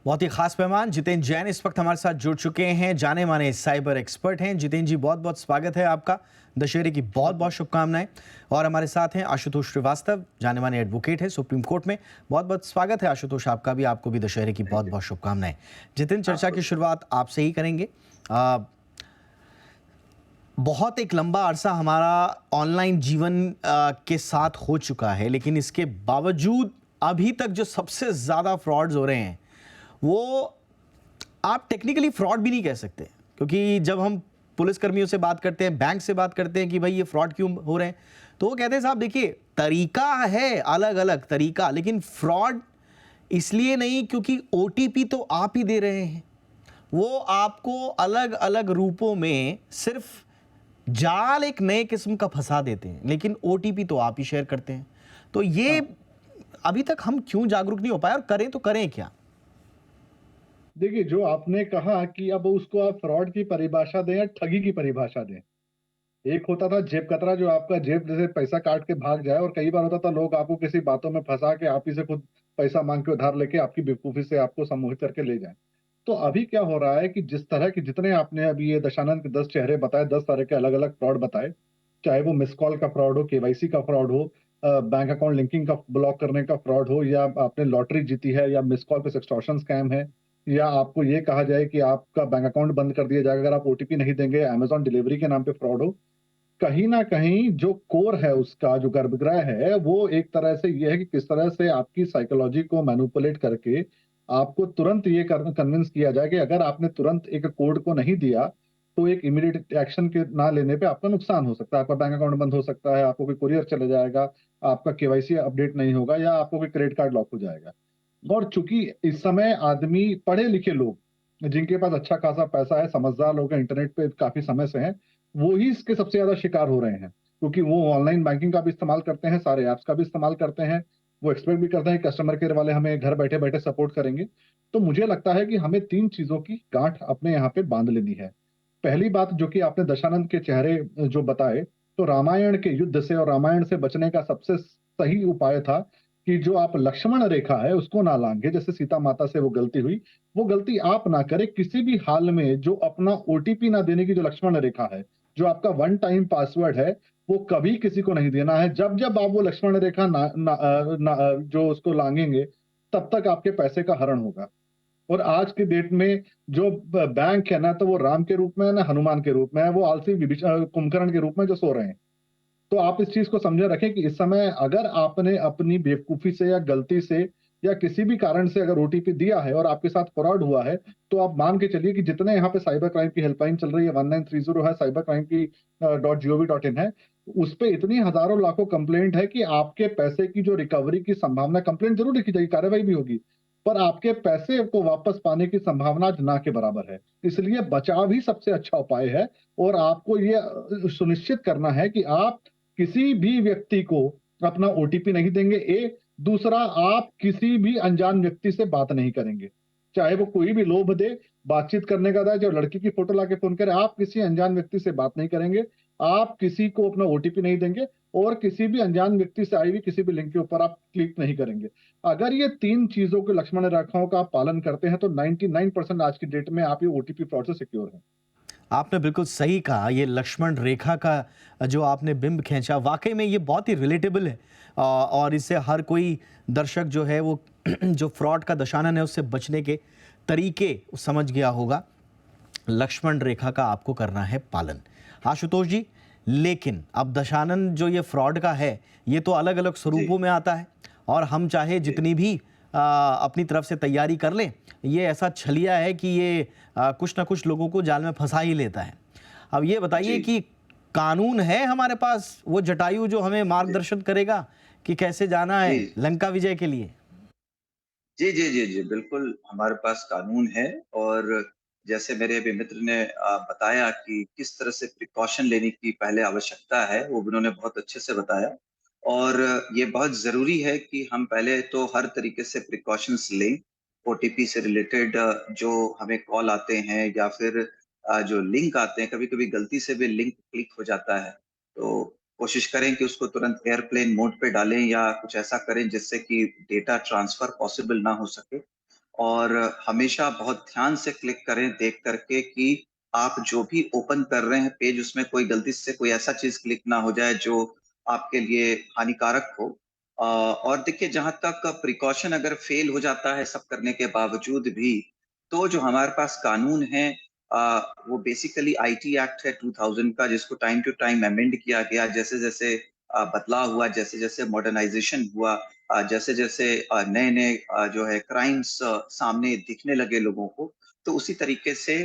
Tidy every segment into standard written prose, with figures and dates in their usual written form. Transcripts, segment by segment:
बहुत ही खास मेहमान जितेंद्र जैन इस वक्त हमारे साथ जुड़ चुके हैं। जाने माने साइबर एक्सपर्ट हैं। जितेंद्र जी, बहुत बहुत स्वागत है आपका। दशहरे की बहुत बहुत शुभकामनाएं। और हमारे साथ हैं आशुतोष श्रीवास्तव, जाने माने एडवोकेट हैं सुप्रीम कोर्ट में। बहुत बहुत स्वागत है आशुतोष आपका भी। आपको भी दशहरे की बहुत थैंक यू। बहुत शुभकामनाएं। जितेंद्र, चर्चा आपको की भी। शुरुआत आपसे ही करेंगे। आ, बहुत एक लंबा अरसा हमारा ऑनलाइन जीवन के साथ हो चुका है, लेकिन इसके बावजूद अभी तक जो सबसे ज्यादा फ्रॉड्स हो रहे हैं वो आप टेक्निकली फ्रॉड भी नहीं कह सकते, क्योंकि जब हम पुलिस कर्मियों से बात करते हैं, बैंक से बात करते हैं कि भाई ये फ्रॉड क्यों हो रहे हैं, तो वो कहते हैं साहब देखिए तरीका है अलग अलग तरीका, लेकिन फ्रॉड इसलिए नहीं क्योंकि ओटीपी तो आप ही दे रहे हैं। वो आपको अलग अलग रूपों में सिर्फ जाल एक नए किस्म का फंसा देते हैं, लेकिन ओटीपी तो आप ही शेयर करते हैं। तो ये हाँ, अभी तक हम क्यों जागरूक नहीं हो पाए, और करें तो करें क्या? देखिए जो आपने कहा कि अब उसको आप फ्रॉड की परिभाषा दें या ठगी की परिभाषा दें। एक होता था जेब कतरा, जो आपका जेब जैसे पैसा काट के भाग जाए, और कई बार होता था लोग आपको किसी बातों में फंसा के आप ही से खुद पैसा मांग के उधार लेके आपकी बेवकूफी से आपको सम्मोहित करके ले जाए। तो अभी क्या हो रहा है कि जिस तरह की जितने आपने अभी ये दशानंद के 10 चेहरे बताए, 10 तरह के अलग अलग फ्रॉड बताए, चाहे वो मिस कॉल का फ्रॉड हो, केवाईसी का फ्रॉड हो, बैंक अकाउंट लिंकिंग का ब्लॉक करने का फ्रॉड हो, या आपने लॉटरी जीती है, या मिस कॉल पे सेक्सटॉर्शन स्कैम है, या आपको ये कहा जाए कि आपका बैंक अकाउंट बंद कर दिया जाएगा अगर आप ओटीपी नहीं देंगे, अमेजॉन डिलीवरी के नाम पे फ्रॉड हो। कहीं ना कहीं जो कोर है उसका, जो गर्भगृह है, वो एक तरह से ये है कि किस तरह से आपकी साइकोलॉजी को मैनिपुलेट करके आपको तुरंत ये कन्विंस किया जाए कि अगर आपने तुरंत एक कोड को नहीं दिया तो एक इमीडिएट एक्शन के ना लेने पे आपका नुकसान हो सकता है, आपका बैंक अकाउंट बंद हो सकता है, आपको कोई कुरियर चले जाएगा, आपका केवाईसी अपडेट नहीं होगा, या आपको कोई क्रेडिट कार्ड लॉक हो जाएगा। और चूंकि इस समय आदमी पढ़े लिखे लोग, जिनके पास अच्छा खासा पैसा है, समझदार लोग हैं, इंटरनेट पे काफी समय से हैं, वो ही इसके सबसे ज्यादा शिकार हो रहे हैं, क्योंकि वो ऑनलाइन बैंकिंग का भी इस्तेमाल करते हैं, सारे ऐप्स का भी इस्तेमाल करते हैं। वो एक्सपेक्ट भी करते हैं कि कस्टमर केयर वाले हमें घर बैठे बैठे सपोर्ट करेंगे। तो मुझे लगता है कि हमें तीन चीजों की गांठ अपने यहाँ पे बांध लेनी है। पहली बात, जो कि आपने दशानंद के चेहरे जो बताए, तो रामायण के युद्ध से और रामायण से बचने का सबसे सही उपाय था कि जो आप लक्ष्मण रेखा है उसको ना लांघे। जैसे सीता माता से वो गलती हुई, वो गलती आप ना करें किसी भी हाल में। जो अपना ओटीपी ना देने की जो लक्ष्मण रेखा है, जो आपका वन टाइम पासवर्ड है, वो कभी किसी को नहीं देना है। जब जब आप वो लक्ष्मण रेखा जो उसको लांघेंगे, तब तक आपके पैसे का हरण होगा। और आज के डेट में जो बैंक है ना, तो वो राम के रूप में है ना हनुमान के रूप में है, वो आलसी कुंभकर्ण के रूप में जो सो रहे हैं। तो आप इस चीज को समझे रखें कि इस समय अगर आपने अपनी बेवकूफी से या गलती से या किसी भी कारण से अगर ओटीपी दिया है और आपके साथ फ्रॉड हुआ है, तो आप मान के चलिए कि जितने यहाँ पे साइबर क्राइम की हेल्पलाइन चल रही है, 1930 है, साइबर क्राइम की .gov.in है, उस पे इतनी हजारों लाखों कंप्लेंट है कि आपके पैसे की जो रिकवरी की संभावना, कंप्लेंट जरूर लिखी जाएगी, कार्रवाई भी होगी, पर आपके पैसे को वापस पाने की संभावना आज ना के बराबर है। इसलिए बचाव ही सबसे अच्छा उपाय है। और आपको ये सुनिश्चित करना है कि आप किसी भी व्यक्ति को अपना ओटीपी नहीं देंगे। दूसरा, आप किसी भी अनजान व्यक्ति से बात नहीं करेंगे, चाहे वो कोई भी लोभ दे, बातचीत करने का था, जो लड़की की फोटो लाके फोन करे, आप किसी अनजान व्यक्ति से बात नहीं करेंगे, आप किसी को अपना ओटीपी नहीं देंगे, और किसी भी अनजान व्यक्ति से आई हुई किसी भी लिंक के ऊपर आप क्लिक नहीं करेंगे। अगर ये तीन चीजों के लक्ष्मण रेखाओं का आप पालन करते हैं, तो 99% आज की डेट में आप ये ओटीपी फ्रॉड से सिक्योर हैं। आपने बिल्कुल सही कहा। ये लक्ष्मण रेखा का जो आपने बिंब खींचा, वाकई में ये बहुत ही रिलेटेबल है। और इससे हर कोई दर्शक जो है वो जो फ्रॉड का दशानन है उससे बचने के तरीके समझ गया होगा। लक्ष्मण रेखा का आपको करना है पालन, आशुतोष जी। लेकिन अब दशानन जो ये फ्रॉड का है, ये तो अलग अलग जी, स्वरूपों में आता है, और हम चाहे जी, जितनी भी अपनी तरफ से तैयारी कर लें, ये ऐसा छलिया है कि ये कुछ ना कुछ लोगों को जाल में फंसा ही लेता है। अब ये बताइए जी, कि कानून है हमारे पास वो जटायु जो हमें जी, मार्गदर्शन करेगा कि कैसे जाना जी, है लंका विजय के लिए? जी, जी, जी, जी, बिल्कुल हमारे पास कानून है। और जैसे मेरे अभी मित्र ने बताया कि किस तरह से प्रिकॉशन लेने की पहले आवश्यकता है, वो भी उन्होंने बहुत अच्छे से बताया। और ये बहुत ज़रूरी है कि हम पहले तो हर तरीके से प्रिकॉशंस लें। ओटीपी से रिलेटेड जो हमें कॉल आते हैं, या फिर जो लिंक आते हैं, कभी-कभी गलती से भी लिंक क्लिक हो जाता है, तो कोशिश करें कि उसको तुरंत एयरप्लेन मोड पे डालें, या कुछ ऐसा करें जिससे कि डेटा ट्रांसफर पॉसिबल ना हो सके। और हमेशा बहुत ध्यान से क्लिक करें देख करके कि आप जो भी ओपन कर रहे हैं पेज, उसमें कोई गलती से कोई ऐसा चीज क्लिक ना हो जाए जो आपके लिए हानिकारक हो। और देखिए, जहां तक प्रिकॉशन अगर फेल हो जाता है सब करने के बावजूद भी, तो जो हमारे पास कानून है वो बेसिकली आईटी एक्ट है 2000 का, जिसको टाइम टू टाइम अमेंड किया गया जैसे जैसे बदलाव हुआ, जैसे जैसे मॉडर्नाइजेशन हुआ, जैसे जैसे नए नए जो है क्राइम्स सामने दिखने लगे लोगों को, तो उसी तरीके से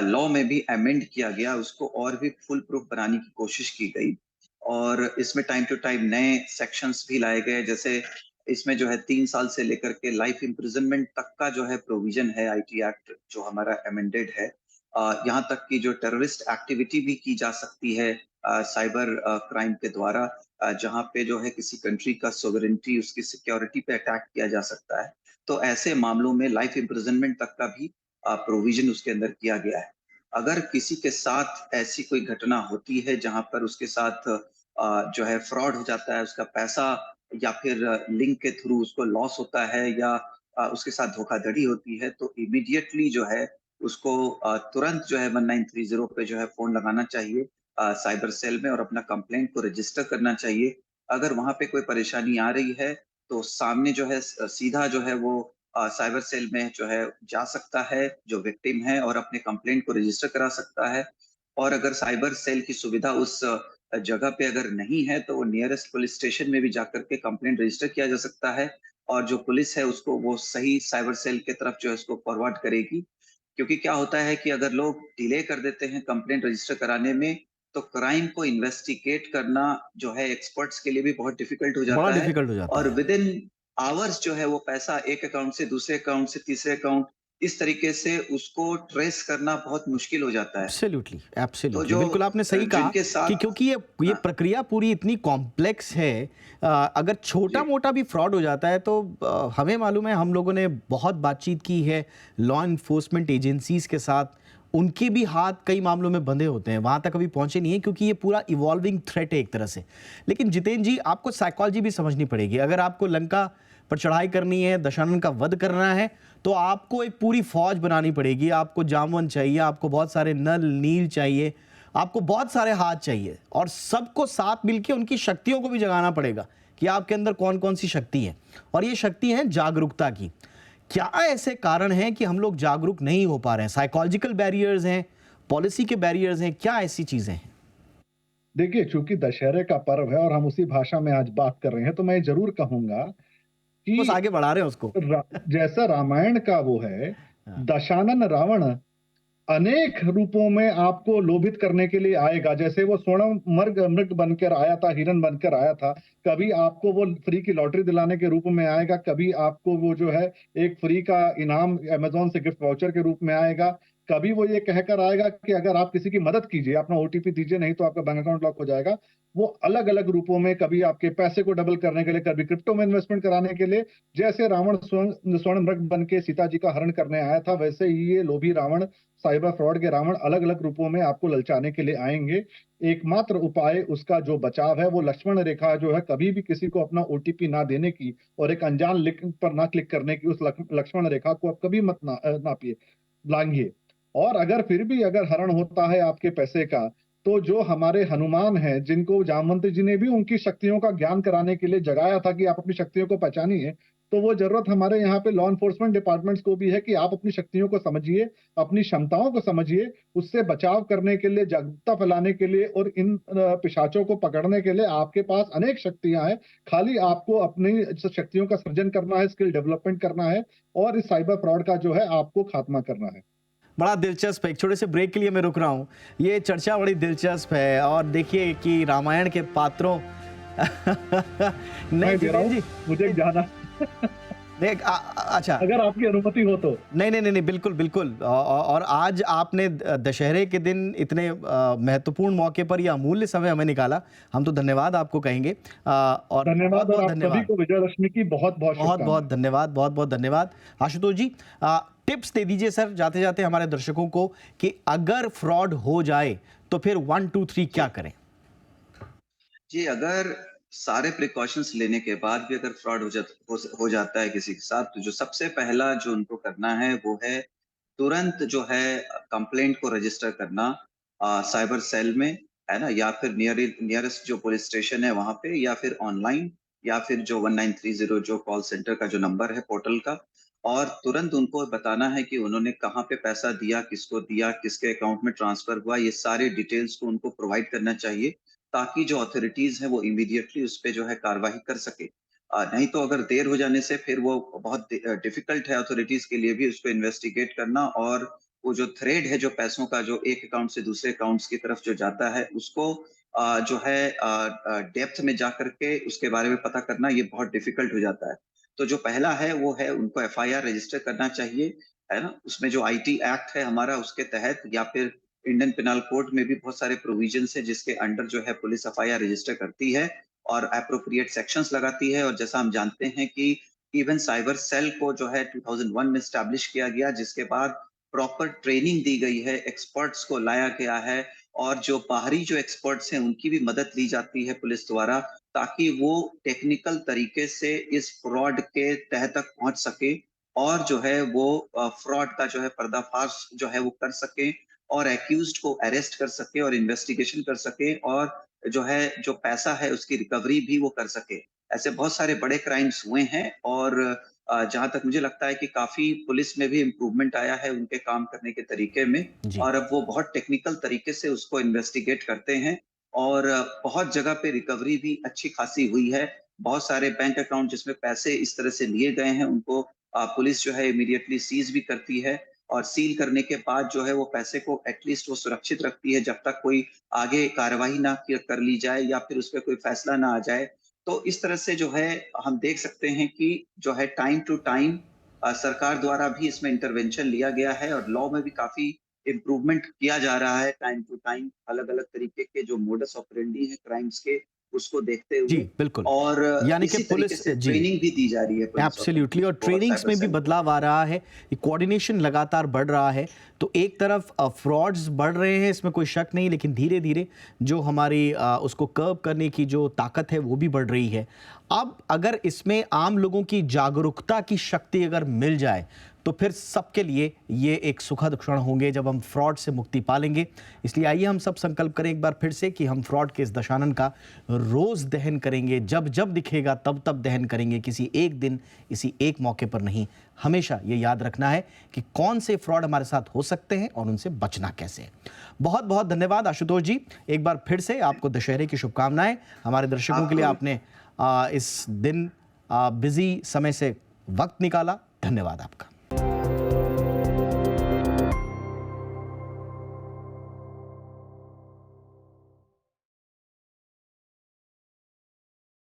लॉ में भी अमेंड किया गया, उसको और भी फुल प्रूफ बनाने की कोशिश की गई। और इसमें टाइम टू टाइम नए सेक्शंस भी लाए गए, जैसे इसमें जो है 3 साल से लेकर के लाइफ इम्प्रिजनमेंट तक का जो है प्रोविजन है आईटी एक्ट जो हमारा अमेंडेड है। यहाँ तक कि जो टेररिस्ट एक्टिविटी भी की जा सकती है साइबर क्राइम के द्वारा, जहाँ पे जो है किसी कंट्री का सोवरेनिटी, उसकी सिक्योरिटी पे अटैक किया जा सकता है। तो ऐसे मामलों में लाइफ इम्प्रिजनमेंट तक का भी प्रोविजन उसके अंदर किया गया है। अगर किसी के साथ ऐसी कोई घटना होती है जहां पर उसके साथ जो है फ्रॉड हो जाता है, उसका पैसा या फिर लिंक के थ्रू उसको लॉस होता है, या उसके साथ धोखाधड़ी होती है, तो इमीडिएटली जो है उसको तुरंत जो है 1930 पे जो है फोन लगाना चाहिए साइबर सेल में, और अपना कंप्लेंट को रजिस्टर करना चाहिए। अगर वहां पे कोई परेशानी आ रही है तो सामने जो है सीधा जो है वो साइबर सेल में जो है जा सकता है जो विक्टिम है, और अपने कंप्लेंट को रजिस्टर करा सकता है। और अगर साइबर सेल की सुविधा उस जगह पे अगर नहीं है, तो वो नियरेस्ट पुलिस स्टेशन में भी जाकर के कंप्लेंट रजिस्टर किया जा सकता है, और जो पुलिस है उसको वो सही साइबर सेल के तरफ जो है उसको फॉरवर्ड करेगी। क्योंकि क्या होता है कि अगर लोग डिले कर देते हैं कंप्लेंट रजिस्टर कराने में, तो क्राइम को इन्वेस्टिगेट करना जो है एक्सपर्ट्स के लिए भी बहुत डिफिकल्ट हो बड़ा जाता है, डिफिकल्ट हो जाता और है। विद इन आवर्स जो है वो पैसा एक अकाउंट से दूसरे अकाउंट से तीसरे अकाउंट, इस तरीके से उसको ट्रेस करना बहुत मुश्किल हो जाता है। एब्सोल्युटली, तो एब्सोल्युटली, जो बिल्कुल आपने सही कहा जिनके कि साथ क्योंकि ये हाँ, प्रक्रिया पूरी इतनी कॉम्प्लेक्स है। अगर जी, छोटा-मोटा भी फ्रॉड हो जाता है तो हमें मालूम है, हम लोगों ने बहुत बातचीत की है लॉ एनफोर्समेंट एजेंसीज़ के साथ, उनके भी हाथ कई मामलों में बंधे होते हैं, वहाँ तक अभी पहुँचे नहीं हैं क्योंकि ये पूरा इवॉल्विंग थ्रेट है एक तरह से। लेकिन जितेंद्र जी, आपको साइकोलॉजी भी समझनी पड़ेगी। अगर आपको लंका पर चढ़ाई करनी है, दशानन का वध करना है, तो आपको एक पूरी फौज बनानी पड़ेगी। आपको जामवन चाहिए, आपको बहुत सारे नल नील चाहिए, आपको बहुत सारे हाथ चाहिए, और सबको साथ मिलके उनकी शक्तियों को भी जगाना पड़ेगा कि आपके अंदर कौन कौन सी शक्ति है, और ये शक्ति है जागरूकता की। क्या ऐसे कारण हैं कि हम लोग जागरूक नहीं हो पा रहे हैं? साइकोलॉजिकल बैरियर्स हैं, पॉलिसी के बैरियर्स हैं, क्या ऐसी चीजें हैं? देखिए, चूंकि दशहरे का पर्व है और हम उसी भाषा में आज बात कर रहे हैं, तो मैं जरूर कहूंगा बस कि आगे बढ़ा रहे हैं उसको। जैसा रामायण का वो है, हाँ, दशानन रावण अनेक रूपों में आपको लोभित करने के लिए आएगा। जैसे वो स्वर्ण मर्ग मृग बनकर आया था, हिरन बनकर आया था। कभी आपको वो फ्री की लॉटरी दिलाने के रूप में आएगा, कभी आपको वो जो है एक फ्री का इनाम अमेज़न से गिफ्ट वाउचर के रूप में आएगा। कभी वो ये कहकर आएगा कि अगर आप किसी की मदद कीजिए, अपना ओटीपी दीजिए, नहीं तो आपका बैंक अकाउंट लॉक हो जाएगा। वो अलग-अलग रूपों में, कभी आपके पैसे को डबल करने के लिए, कभी क्रिप्टो में इन्वेस्टमेंट कराने के लिए। जैसे रावण स्वर्ण स्वर्ण मृग बन के सीता जी का हरण करने आया था, वैसे ही ये लोभी रावण, साइबर फ्रॉड के रावण अलग-अलग रूपों में आपको ललचाने के लिए आएंगे। एकमात्र उपाय उसका जो बचाव है, वो लक्ष्मण रेखा जो है, कभी भी किसी को अपना ओटीपी ना देने की और एक अनजान लिंक पर ना क्लिक करने की, उस लक्ष्मण रेखा को आप कभी मत नापिए, लांघिए। और अगर फिर भी अगर हरण होता है आपके पैसे का, तो जो हमारे हनुमान हैं, जिनको जामवंत जी ने भी उनकी शक्तियों का ज्ञान कराने के लिए जगाया था कि आप अपनी शक्तियों को पहचानिए, तो वो जरूरत हमारे यहाँ पे लॉ एनफोर्समेंट डिपार्टमेंट्स को भी है कि आप अपनी शक्तियों को समझिए, अपनी क्षमताओं को समझिए, उससे बचाव करने के लिए, जागरूकता फैलाने के लिए और इन पिशाचों को पकड़ने के लिए आपके पास अनेक शक्तियां हैं। खाली आपको अपनी शक्तियों का सृजन करना है, स्किल डेवलपमेंट करना है, और इस साइबर फ्रॉड का जो है आपको खात्मा करना है। बड़ा दिलचस्प है। एक छोटे से ब्रेक के लिए मैं रुक रहा हूँ। ये चर्चा बड़ी दिलचस्प है, और देखिए कि रामायण के पात्रों नहीं मैं दे रहा जितेंद्र हूँ, जी, मुझे जाना। देख अच्छा, अगर आपकी अनुमति हो तो। नहीं नहीं नहीं नहीं, बिल्कुल बिल्कुल। और आज आपने दशहरे के दिन इतने महत्वपूर्ण मौके पर यह अमूल्य समय हमें निकाला, हम तो धन्यवाद आपको कहेंगे। और बहुत धन्यवाद, और बहुत आप सभी धन्यवाद, को विजयदशमी की बहुत बहुत बहुत बहुत शुभकामनाएं। धन्यवाद, बहुत बहुत धन्यवाद। आशुतोष जी, टिप्स दे दीजिए सर जाते जाते हमारे दर्शकों को कि अगर फ्रॉड हो जाए तो फिर 1 2 3 क्या जी, करें? जी, अगर सारे प्रिकॉशंस लेने के बाद भी अगर फ्रॉड हो जाता है किसी के साथ, तो जो सबसे पहला जो उनको करना है वो है तुरंत जो है कंप्लेंट को रजिस्टर करना साइबर सेल में, है ना? या फिर नियरेस्ट जो पुलिस स्टेशन है वहाँ पे, या फिर ऑनलाइन, या फिर जो 1930 जो कॉल सेंटर का जो नंबर है पोर्टल का, और तुरंत उनको बताना है कि उन्होंने कहाँ पे पैसा दिया, किसके अकाउंट में ट्रांसफर हुआ, ये सारे डिटेल्स को उनको प्रोवाइड करना चाहिए, ताकि जो अथॉरिटीज हैं वो इमीडिएटली उस पे जो है कार्रवाई कर सके। नहीं तो अगर देर हो जाने से फिर वो बहुत डिफिकल्ट है अथॉरिटीज के लिए भी उसको इन्वेस्टिगेट करना, और वो जो थ्रेड है जो पैसों का जो एक अकाउंट से दूसरे अकाउंट्स की तरफ जो जाता है उसको जो है डेप्थ में जा करके उसके बारे में पता करना ये बहुत डिफिकल्ट हो जाता है। तो जो पहला है वो है उनको एफआईआर रजिस्टर करना चाहिए, है ना? उसमें जो आईटी एक्ट है हमारा उसके तहत, या फिर इंडियन पिनल कोड में भी बहुत सारे प्रोविजंस है जिसके अंडर जो है पुलिस एफआईआर रजिस्टर करती है और एप्रोप्रिएट सेक्शंस लगाती है। और जैसा हम जानते हैं कि इवन साइबर सेल को जो है 2001 में स्टैब्लिश किया गया, जिसके बाद प्रॉपर ट्रेनिंग दी गई है, एक्सपर्ट्स को लाया गया है, और जो बाहरी जो एक्सपर्ट्स हैं उनकी भी मदद ली जाती है पुलिस द्वारा, ताकि वो टेक्निकल तरीके से इस फ्रॉड के तह तक पहुंच सके, और जो है वो फ्रॉड का जो है पर्दाफाश जो है वो कर सके, और एक्यूज्ड को अरेस्ट कर सके और इन्वेस्टिगेशन कर सके, और जो है जो पैसा है उसकी रिकवरी भी वो कर सके। ऐसे बहुत सारे बड़े क्राइम्स हुए हैं, और जहाँ तक मुझे लगता है कि काफ़ी पुलिस में भी इम्प्रूवमेंट आया है उनके काम करने के तरीके में, जी। और अब वो बहुत टेक्निकल तरीके से उसको इन्वेस्टिगेट करते हैं, और बहुत जगह पे रिकवरी भी अच्छी खासी हुई है। बहुत सारे बैंक अकाउंट जिसमें पैसे इस तरह से लिए गए हैं उनको पुलिस जो है इमीडिएटली सीज़ भी करती है, और सील करने के बाद जो है वो पैसे को एटलीस्ट वो सुरक्षित रखती है जब तक कोई आगे कार्रवाई ना कर ली जाए या फिर उस पे कोई फैसला ना आ जाए। तो इस तरह से जो है हम देख सकते हैं कि जो है टाइम टू टाइम सरकार द्वारा भी इसमें इंटरवेंशन लिया गया है, और लॉ में भी काफ़ी इम्प्रूवमेंट किया जा रहा है टाइम टू टाइम, अलग-अलग तरीके के जो मोडस ऑपरेंडी है क्राइम्स के, उसको देखते जी, हुए, बिल्कुल। और यानी कि इसी तरीके पुलिस से जी। ट्रेनिंग भी दी जा रही है पुलिस एब्सोल्युटली, अथॉरिटीज और को और ट्रेनिंग्स साइबर में भी सेल को। बदलाव आ रहा है, ये कोऑर्डिनेशन लगातार बढ़ रहा है। तो एक तरफ फ्रॉड्स बढ़ रहे हैं, इसमें कोई शक नहीं, लेकिन धीरे धीरे जो हमारी उसको कर्व करने की जो ताकत है वो भी बढ़ रही है। अब अगर इसमें आम लोगों की जागरूकता की शक्ति अगर मिल जाए तो फिर सबके लिए ये एक सुखद क्षण होंगे जब हम फ्रॉड से मुक्ति पालेंगे। इसलिए आइए हम सब संकल्प करें एक बार फिर से कि हम फ्रॉड के इस दशानन का रोज दहन करेंगे, जब जब दिखेगा तब तब दहन करेंगे, किसी एक दिन किसी एक मौके पर नहीं। हमेशा ये याद रखना है कि कौन से फ्रॉड हमारे साथ हो सकते हैं और उनसे बचना कैसे है। बहुत बहुत धन्यवाद आशुतोष जी, एक बार फिर से आपको दशहरे की शुभकामनाएं। हमारे दर्शकों के लिए आपको आपने इस दिन बिजी समय से वक्त निकाला, धन्यवाद आपका।